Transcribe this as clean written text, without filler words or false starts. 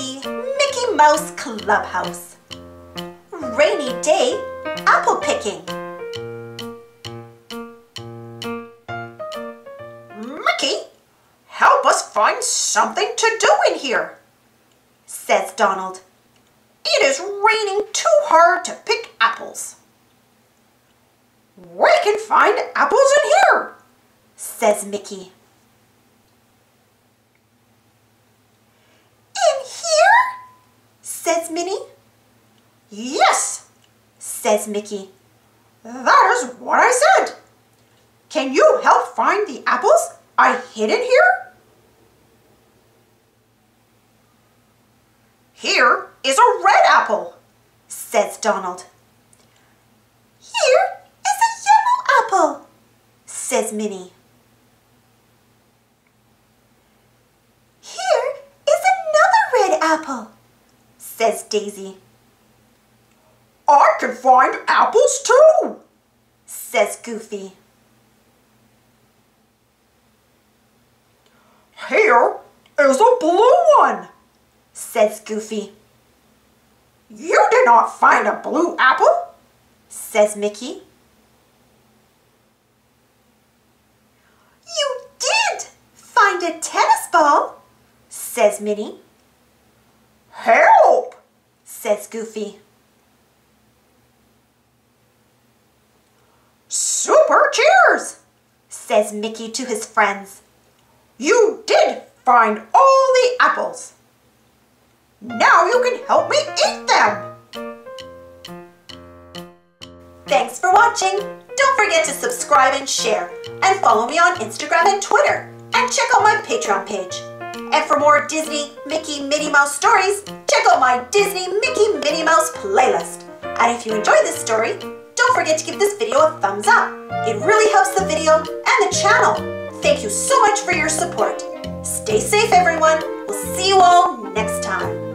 the Mickey Mouse Clubhouse. Rainy day apple picking. Mickey, help us find something to do in here, says Donald. It is raining too hard to pick apples. We can find apples in here, says Mickey. In here? Says Minnie. Yes, says Mickey. That is what I said. Can you help find the apples I hid in here? Here is a red apple, says Donald. Here is a yellow apple, says Minnie. Here is another red apple, says Daisy. I can find apples too, says Goofy. Here is a blue one, says Goofy. You did not find a blue apple, says Mickey. You did find a tennis ball, says Minnie. Help, says Goofy. Super cheers, says Mickey to his friends. You did find all the apples. Now you can help me eat them. Thanks for watching. Don't forget to subscribe and share, and follow me on Instagram and Twitter, and check out my Patreon page. And for more Disney, Mickey, Minnie Mouse stories, check out my Disney, Mickey, Minnie Mouse playlist. And if you enjoyed this story, don't forget to give this video a thumbs up. It really helps the video and the channel. Thank you so much for your support. Stay safe, everyone. We'll see you all next time.